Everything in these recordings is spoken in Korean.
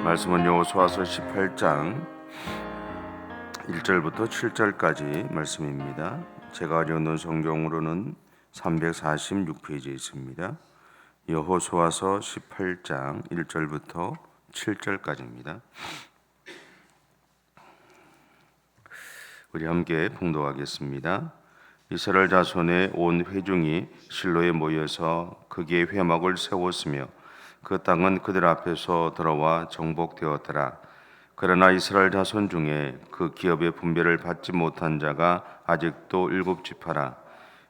말씀은 여호수아서 18장 1절부터 7절까지 말씀입니다. 제가 가지고 있는 성경으로는 346페이지에 있습니다. 여호수아서 18장 1절부터 7절까지입니다. 우리 함께 봉독하겠습니다. 이스라엘 자손의 온 회중이 실로에 모여서 크게 회막을 세웠으며 그 땅은 그들 앞에서 들어와 정복되었더라. 그러나 이스라엘 자손 중에 그 기업의 분배를 받지 못한 자가 아직도 7지파라.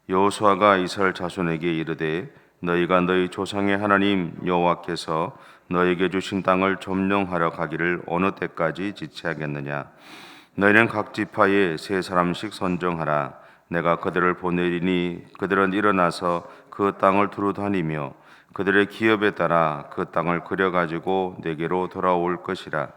여호수아가 이스라엘 자손에게 이르되 너희가 너희 조상의 하나님 여호와께서 너희에게 주신 땅을 점령하려 가기를 어느 때까지 지체하겠느냐. 너희는 각 지파에 3사람씩 선정하라. 내가 그들을 보내리니 그들은 일어나서 그 땅을 두루 다니며 그들의 기업에 따라 그 땅을 그려가지고 내게로 돌아올 것이라.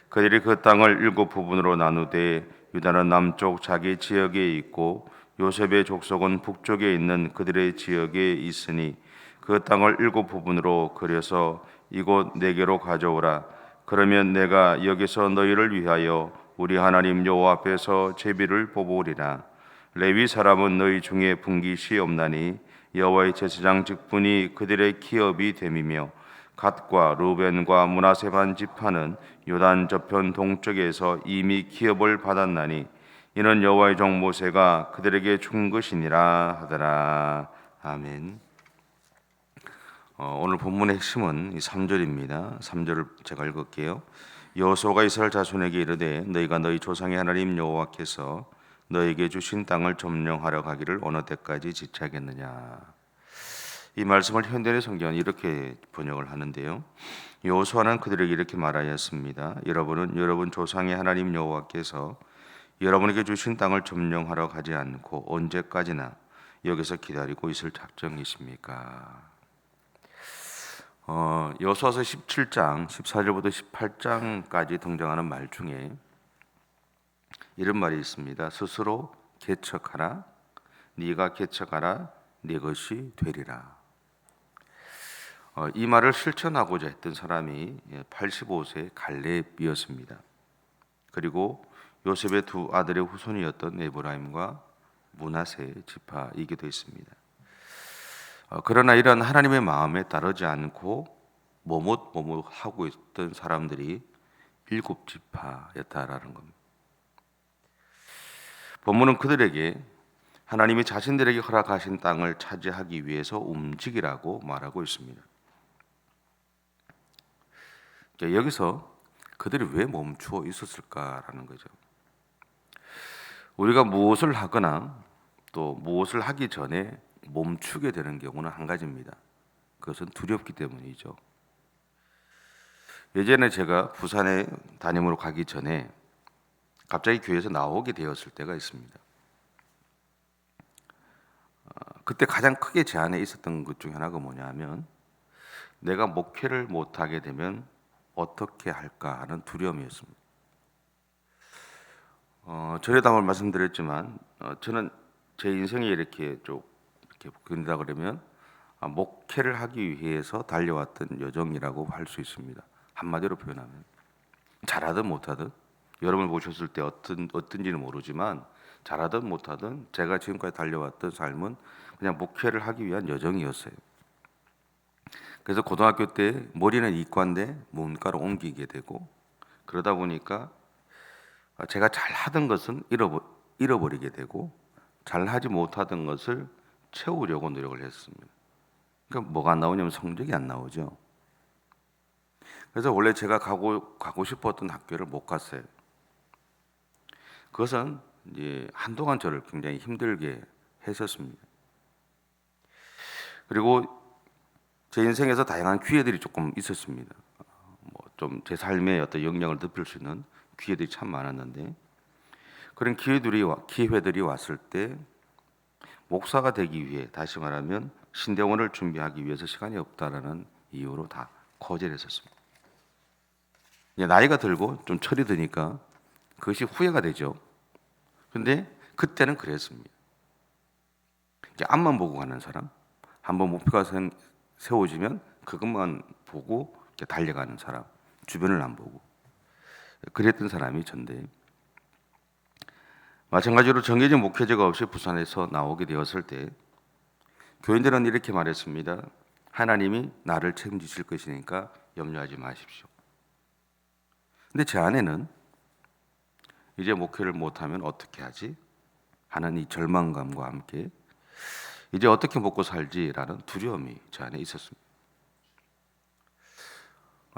그들이 그 땅을 7부분으로 나누되 유다는 남쪽 자기 지역에 있고 요셉의 족속은 북쪽에 있는 그들의 지역에 있으니 그 땅을 7부분으로 그려서 이곳 내게로 가져오라. 그러면 내가 여기서 너희를 위하여 우리 하나님 여호와 앞에서 제비를 뽑으리라. 레위 사람은 너희 중에 분깃이 없나니 여호와의 제사장 직분이 그들의 기업이 됨이며 갓과 루벤과 므낫세 반 지파는 요단 저편 동쪽에서 이미 기업을 받았나니 이는 여호와의 종 모세가 그들에게 준 것이니라 하더라. 아멘. 오늘 본문의 핵심은 이 3절입니다. 3절을 제가 읽을게요. 여호수아가 이스라엘 자손에게 이르되 너희가 너희 조상의 하나님 여호와께서 너에게 주신 땅을 점령하러 가기를 어느 때까지 지체하겠느냐. 이 말씀을 현대의 성경은 이렇게 번역을 하는데요. 여호수아는 그들에게 이렇게 말하였습니다. 여러분은 여러분 조상의 하나님 여호와께서 여러분에게 주신 땅을 점령하러 가지 않고 언제까지나 여기서 기다리고 있을 작정이십니까? 여호수아서 17장 14절부터 18장까지 등장하는 말 중에 이런 말이 있습니다. 스스로 개척하라. 네가 개척하라. 네 것이 되리라. 이 말을 실천하고자 했던 사람이 85세 갈렙이었습니다. 그리고 요셉의 두 아들의 후손이었던 에브라임과 므낫세 지파이기도 했습니다. 그러나 이런 하나님의 마음에 따르지 않고 머뭇하고 있던 사람들이 7지파였다라는 겁니다. 본문은 그들에게 하나님이 자신들에게 허락하신 땅을 차지하기 위해서 움직이라고 말하고 있습니다. 여기서 그들이 왜 멈추어 있었을까라는 거죠. 우리가 무엇을 하거나 또 무엇을 하기 전에 멈추게 되는 경우는 한 가지입니다. 그것은 두렵기 때문이죠. 예전에 제가 부산에 담임으로 가기 전에 갑자기 교회에서 나오게 되었을 때가 있습니다. 그때 가장 크게 제 안에 있었던 것 중에 하나가 뭐냐면 내가 목회를 못하게 되면 어떻게 할까 하는 두려움이었습니다. 전에도 한번 말씀드렸지만 저는 제 인생에 이렇게 그린다 그러면 목회를 하기 위해서 달려왔던 여정이라고 할 수 있습니다. 한마디로 표현하면 잘하든 못하든 여러분을 모셨을 때 어떤지는 모르지만 잘하든 못하든 제가 지금까지 달려왔던 삶은 그냥 목회를 하기 위한 여정이었어요. 그래서 고등학교 때 머리는 이과인데 문과로 옮기게 되고 그러다 보니까 제가 잘하던 것은 잃어버리게 되고 잘하지 못하던 것을 채우려고 노력을 했습니다. 그러니까 뭐가 안 나오냐면 성적이 안 나오죠. 그래서 원래 제가 가고 싶었던 학교를 못 갔어요. 그것은 이제 한동안 저를 굉장히 힘들게 했었습니다. 그리고 제 인생에서 다양한 기회들이 조금 있었습니다. 좀 제 삶에 어떤 영향을 높일 수 있는 기회들이 참 많았는데 그런 기회들이 왔을 때 목사가 되기 위해 다시 말하면 신대원을 준비하기 위해서 시간이 없다라는 이유로 다 거절했었습니다. 나이가 들고 좀 철이 드니까 그것이 후회가 되죠. 근데 그때는 그랬습니다. 앞만 보고 가는 사람, 한번 목표가 세워지면 그것만 보고 달려가는 사람, 주변을 안 보고 그랬던 사람이 전데, 마찬가지로 정해진 목회자가 없이 부산에서 나오게 되었을 때 교인들은 이렇게 말했습니다. 하나님이 나를 책임지실 것이니까 염려하지 마십시오. 근데 제 안에는 이제 목회를 못하면 어떻게 하지? 하는 이 절망감과 함께 이제 어떻게 먹고 살지라는 두려움이 제 안에 있었습니다.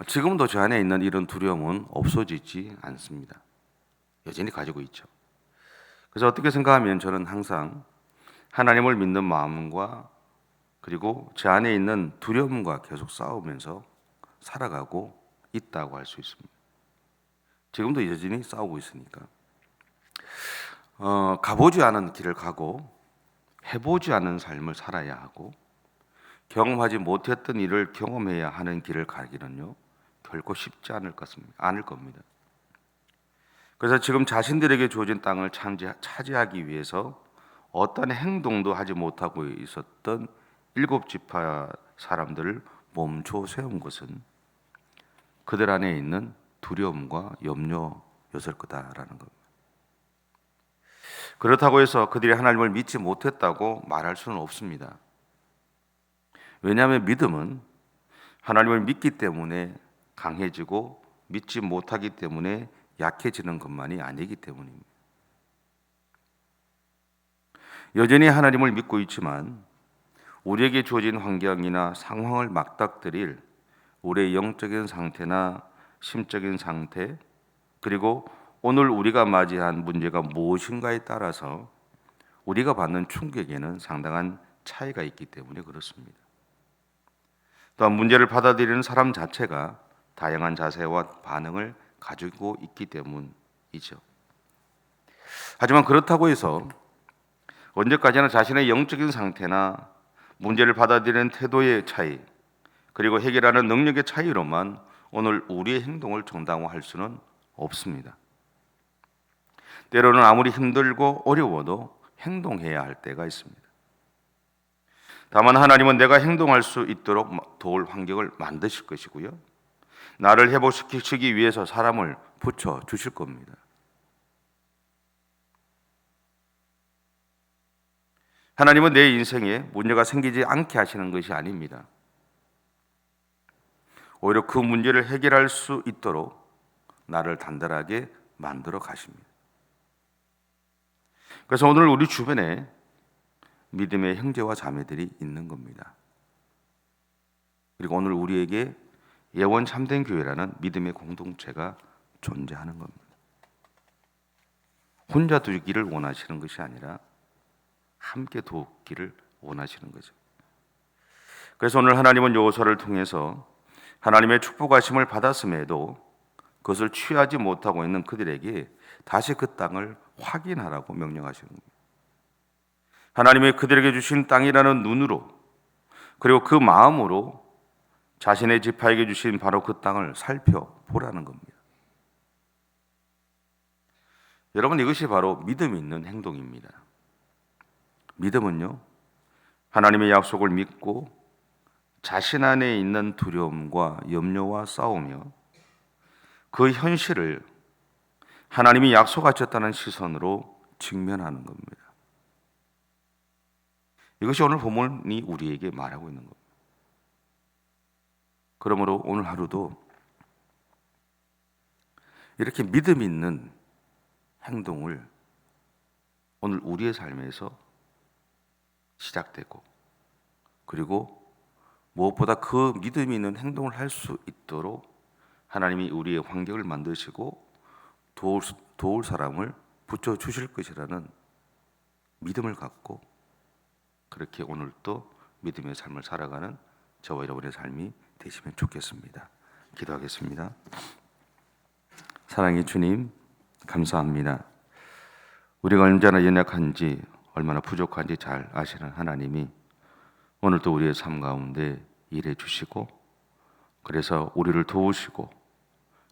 지금도 제 안에 있는 이런 두려움은 없어지지 않습니다. 여전히 가지고 있죠. 그래서 어떻게 생각하면 저는 항상 하나님을 믿는 마음과 그리고 제 안에 있는 두려움과 계속 싸우면서 살아가고 있다고 할 수 있습니다. 지금도 여전히 싸우고 있으니까 가보지 않은 길을 가고 해보지 않은 삶을 살아야 하고 경험하지 못했던 일을 경험해야 하는 길을 가기는요 결코 쉽지 않을 겁니다. 그래서 지금 자신들에게 주어진 땅을 차지하기 위해서 어떤 행동도 하지 못하고 있었던 7지파 사람들을 멈춰 세운 것은 그들 안에 있는 두려움과 염려였을 거다라는 겁니다. 그렇다고 해서 그들이 하나님을 믿지 못했다고 말할 수는 없습니다. 왜냐하면 믿음은 하나님을 믿기 때문에 강해지고 믿지 못하기 때문에 약해지는 것만이 아니기 때문입니다. 여전히 하나님을 믿고 있지만 우리에게 주어진 환경이나 상황을 맞닥뜨릴 우리의 영적인 상태나 심적인 상태, 그리고 오늘 우리가 맞이한 문제가 무엇인가에 따라서 우리가 받는 충격에는 상당한 차이가 있기 때문에 그렇습니다. 또한 문제를 받아들이는 사람 자체가 다양한 자세와 반응을 가지고 있기 때문이죠. 하지만 그렇다고 해서 언제까지나 자신의 영적인 상태나 문제를 받아들이는 태도의 차이, 그리고 해결하는 능력의 차이로만 오늘 우리의 행동을 정당화할 수는 없습니다. 때로는 아무리 힘들고 어려워도 행동해야 할 때가 있습니다. 다만 하나님은 내가 행동할 수 있도록 도울 환경을 만드실 것이고요, 나를 회복시키기 위해서 사람을 붙여 주실 겁니다. 하나님은 내 인생에 문제가 생기지 않게 하시는 것이 아닙니다. 오히려 그 문제를 해결할 수 있도록 나를 단단하게 만들어 가십니다. 그래서 오늘 우리 주변에 믿음의 형제와 자매들이 있는 겁니다. 그리고 오늘 우리에게 예원 참된 교회라는 믿음의 공동체가 존재하는 겁니다. 혼자 두기를 원하시는 것이 아니라 함께 돕기를 원하시는 거죠. 그래서 오늘 하나님은 여호수아를 통해서 하나님의 축복하심을 받았음에도 그것을 취하지 못하고 있는 그들에게 다시 그 땅을 확인하라고 명령하시는 겁니다. 하나님이 그들에게 주신 땅이라는 눈으로, 그리고 그 마음으로 자신의 지파에게 주신 바로 그 땅을 살펴보라는 겁니다. 여러분, 이것이 바로 믿음 있는 행동입니다. 믿음은요, 하나님의 약속을 믿고 자신 안에 있는 두려움과 염려와 싸우며 그 현실을 하나님이 약속하셨다는 시선으로 직면하는 겁니다. 이것이 오늘 본문이 우리에게 말하고 있는 겁니다. 그러므로 오늘 하루도 이렇게 믿음 있는 행동을 오늘 우리의 삶에서 시작되고, 그리고 무엇보다 그 믿음이 있는 행동을 할 수 있도록 하나님이 우리의 환경을 만드시고 도울 사람을 붙여주실 것이라는 믿음을 갖고 그렇게 오늘 또 믿음의 삶을 살아가는 저와 여러분의 삶이 되시면 좋겠습니다. 기도하겠습니다. 사랑의 주님, 감사합니다. 우리가 얼마나 연약한지, 얼마나 부족한지 잘 아시는 하나님이 오늘도 우리의 삶 가운데 일해 주시고, 그래서 우리를 도우시고,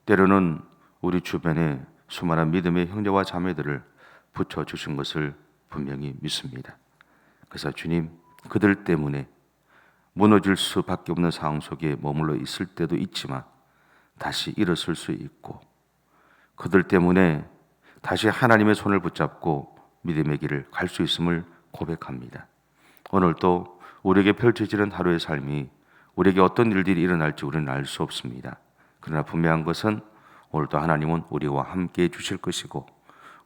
때로는 우리 주변에 수많은 믿음의 형제와 자매들을 붙여주신 것을 분명히 믿습니다. 그래서 주님, 그들 때문에 무너질 수밖에 없는 상황 속에 머물러 있을 때도 있지만 다시 일어설 수 있고 그들 때문에 다시 하나님의 손을 붙잡고 믿음의 길을 갈 수 있음을 고백합니다. 오늘도 우리에게 펼쳐지는 하루의 삶이 우리에게 어떤 일들이 일어날지 우리는 알 수 없습니다. 그러나 분명한 것은 오늘도 하나님은 우리와 함께 해 주실 것이고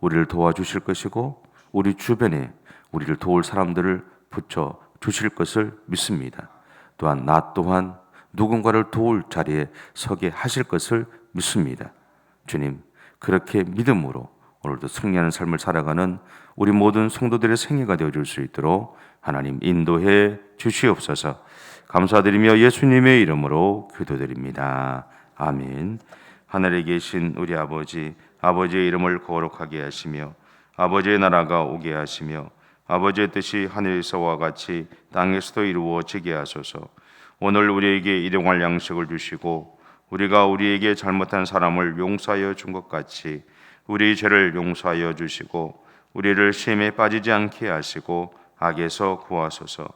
우리를 도와주실 것이고 우리 주변에 우리를 도울 사람들을 붙여 주실 것을 믿습니다. 또한 나 또한 누군가를 도울 자리에 서게 하실 것을 믿습니다. 주님, 그렇게 믿음으로 오늘도 승리하는 삶을 살아가는 우리 모든 성도들의 생애가 되어줄 수 있도록 하나님 인도해 주시옵소서. 감사드리며 예수님의 이름으로 기도드립니다. 아멘. 하늘에 계신 우리 아버지, 아버지의 이름을 거룩하게 하시며 아버지의 나라가 오게 하시며 아버지의 뜻이 하늘에서와 같이 땅에서도 이루어지게 하소서. 오늘 우리에게 일용할 양식을 주시고 우리가 우리에게 잘못한 사람을 용서하여 준 것 같이 우리 죄를 용서하여 주시고 우리를 시험에 빠지지 않게 하시고 악에서 구하소서.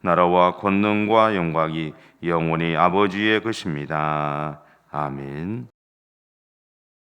나라와 권능과 영광이 영원히 아버지의 것입니다. 아멘.